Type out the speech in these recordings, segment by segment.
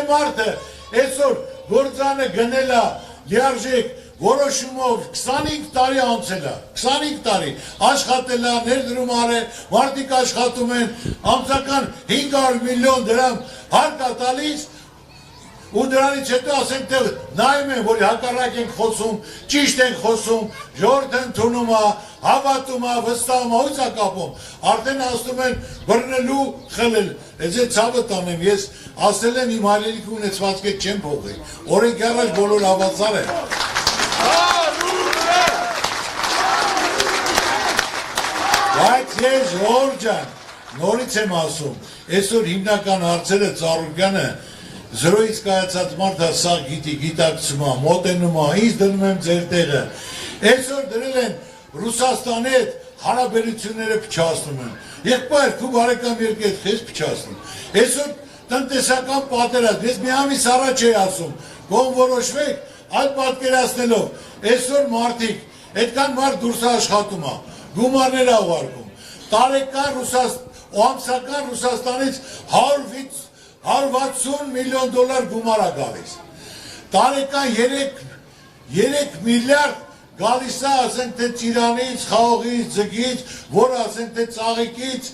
մարդը այսօր գործանը գնելա լիարժեք որոշումով 25 տարի անցել է, 25 տարի աշխատել է, ներդրում արել, մարդիկ աշխատում են, ամսական 500 միլիոն դրամ հարկ է տալիս, ու դրանից հետո ասենք թե նայում են, որ հակառակ ենք խոսում, ճիշտ ենք խոսում, ժողովուրդը ընդունում է, հավատում է, վստահում է, ույց է կապում, արդեն ասում են բռնելու, խլել, այս է ցավը տանեմ, ես ասել եմ իմ հայրենիքի ունեցվածքը չեմ փոխի, օրենք առաջ բոլոր հավատացար են։ Բայց ես ժողովուրդ ջան, նորից եմ ասում, այսօր հիմնական հարցերը Ծառուկյանը զրոյից կայացած մարդը սաղ գիտի, գիտակցում է, մոտենում է, ինձ դնում եմ ձեր տեղը։ Այսօր դրել են Ռուսաստանի հետ հարաբերությունները փչացնում են։ Եղբայր, քու բարեկամ երկու հետ խես փչացնում։ Այսօր տնտեսական պատերազմ, ես մի ամիս առաջ էի ասում, կողմ որոշվեք, այլ պատկերացնելով, այսօր մարդիկ, այդքան մարդ դուրս աշխատում է, գումարներ է ուղարկում, տարեկան ամսական Ռուսաստանից 160 միլիոն դոլար գումար է գալիս, տարեկան 3 միլիարդ գալիս է, ասենք թե Ծիրանից, Խաղողից, Ձգից, որ ասենք թե Ծաղիկից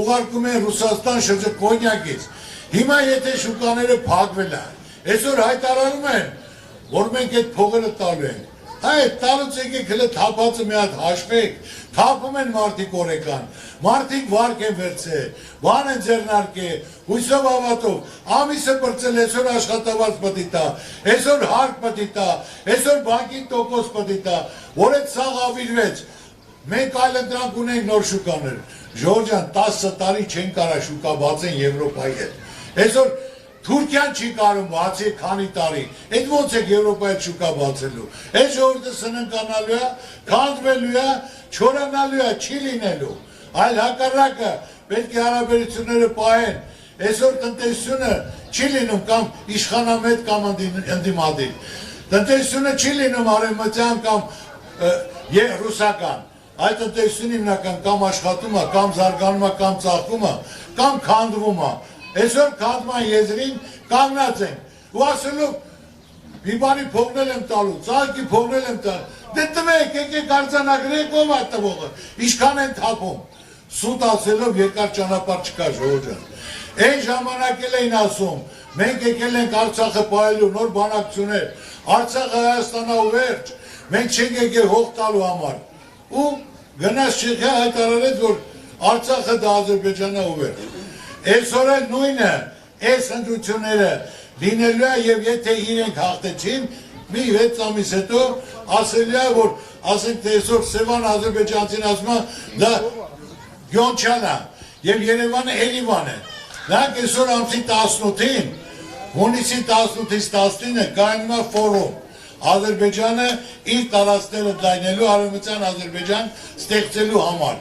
ուղարկում են Ռուսաստան շրջակոնյակից, հիմա եթե շուկաները փակվել են, այսօր հայտարարում են, որ մենք այդ փողերը տալու ենք, այդ տալուց եկեք հլը թափածը մի հատ հաշվեք, թափում են մարդիկ օրեկան, մարդիկ վարկ են վերցել, բան են ձեռնարկել, հույսով ավատով, ամիսը բրծել, այսօր աշխատավարձ պտի տա, այսօր հարկ պտի տա, այսօր բանկին տոկոս պտի տա, որ այդ սաղ ավիրվեց, մենք այլ ընտրանք ունենք նոր շուկաներ, Ժողովուրդ ջան, 10 տարի չեն կարա շուկա բացեն Եվրոպայի հետ, այսօր Թուրքիան չի կարում բացի քանի տարի, այդ ոնց եք Եվրոպայի շուկա բացելու, այդ ժողովուրդը սննկանալու է, քանդվելու է, չորանալու է, չի լինելու, այլ հակառակը պետք է հարաբերությունները պահեն, այսօր տնտեսությունը չի լինում կամ իշխանամետ կամ ընդդիմադիր, տնտեսությունը չի լինում արևմտյան կամ ռուսական, այդ տնտեսությունը հիմնական կամ աշխատում է, կամ զարգանում է, կամ ծաղկում է, կամ քանդվում է, այսօր քանդման եզրին կանգնած ենք ու ասելով մի բանի փողնել եմ տալու, ծաղկի փողնել եմ տալու, դե տվեք, եկեք արձանագրեք ով է տվողը, ինչքան են թափում, սուտ ասելով երկար ճանապարհ չկա ժողովուրդ ջան, այն ժամանակ էլ էին ասում, մենք եկել ենք Արցախը պահելու նոր բանակցություններ, Արցախը Հայաստանա ու վերջ, մենք չենք եկել հող տալու համար, ու գնաց Չեխիա հայտարարեց, որ Արցախը դա Ադրբեջանա ու վերջ, այսօր էլ նույնը, այս ընտրությունները լինելու է և եթե իրենք հաղթեցին, մի 6 ամիս հետո ասելու է, որ ասենք թե այսօր Սևան Ադրբեջանցին ասում է, դա Գյոնչան է և Երևանը Էրիվան է, նրանք այսօր ամսի 18-ին, հունիսի 18-ից 19-ը կայանում է ֆորում, Ադրբեջանը իր տարածքները դայնելու արևմտյան Ադրբեջան ստեղծելու համար,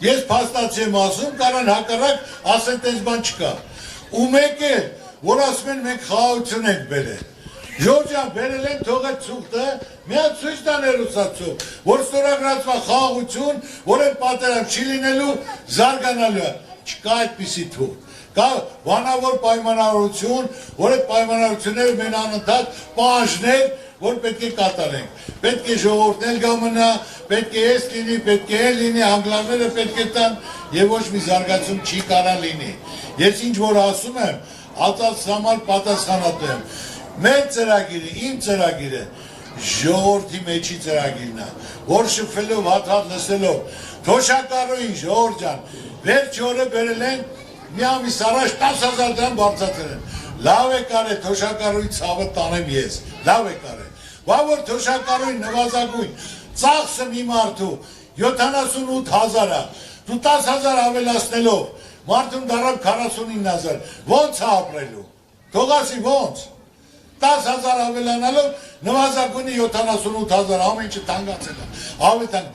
ես փաստացի եմ ասում, կարան հակառակ ասեն տես բան չկա, ու մեկ է, որ ասում են մենք խաղաղություն ենք բերել, Ժողովուրդ ջան, բերել են թողել ցուղթը, մի հատ ցույց տան հեռուստացով, որ ստորագրածվա խաղաղություն, որ այն պատերազմ չի լինելու, զարգանալու է, չկա այդպիսի թուղթ, կա բանավոր պայմանավորություն, որ այդ պայմանավորությունները մեն անընդհատ պահանջներ, որ պետք է կատարենք, պետք է ժողովուրդն էլ գա մնա, պետք է ես լինի, պետք է էլ լինի, անգլանները պետք է տան և ոչ մի զարգացում չի կարա լինի, ես ինչ որ ասում եմ, ածած համար պատասխանատու եմ, մեր ծրագիրը, իմ ծրագիրը, ժողովրդի մեջի ծրագիրն է, որ շփվելով, հատ-հատ լսելով, թոշակառուին ժողովուրդ ջան, վերջ օրը բերել են, մի ամիս առաջ 10,000 դրամ բարձրացրել են, լավ է կարել թոշակառուի ցավը տանեմ ես, լավ է կարել, բա որ թոշակառուի նվազագույն, ծախսը մի մարդու 78,000 է, դու 10,000 ավելացնելով, մարդուն դարավ 49,000, ոնց է ապրելու, թողասի ոնց, 10,000 ավելանալով նվազագույնի 78,000 ամեն ինչը թանկացել է, ավետան,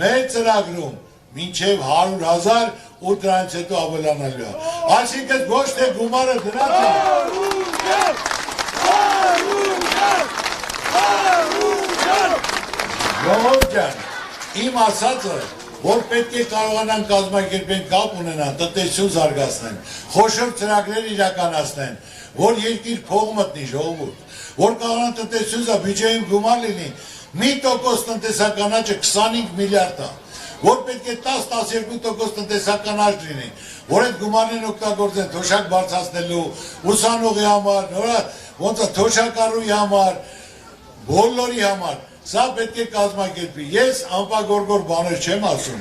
մեր ծրագրում մինչև 100,000 ու դրանից հետո ավելանալու է, այսինքն ոչ թե գումարը դրանց է, ժողովուրդ ջան, իմ ասածը, որ պետք է կարողանան կազմակերպեն կապ ունենան, տնտեսություն զարգացնեն, խոշոր ծրագրեր իրականացնեն, որ երկիր փող մտնի ժողովուրդ, որ կարողան տնտեսությունից բյուջեին գումար լինի, 1% տնտեսական աճը 25 միլիարդ է, որ պետք է 10-12% տնտեսական աճ լինի, որ այդ գումարներն օգտագործեն թոշակ բարձրացնելու, ուսանողի համար, ոնց է թոշակառուի համար, բոլորի համար, սա պետք է կազմակերպի, ես անպագորգոր բաներ չեմ ասում,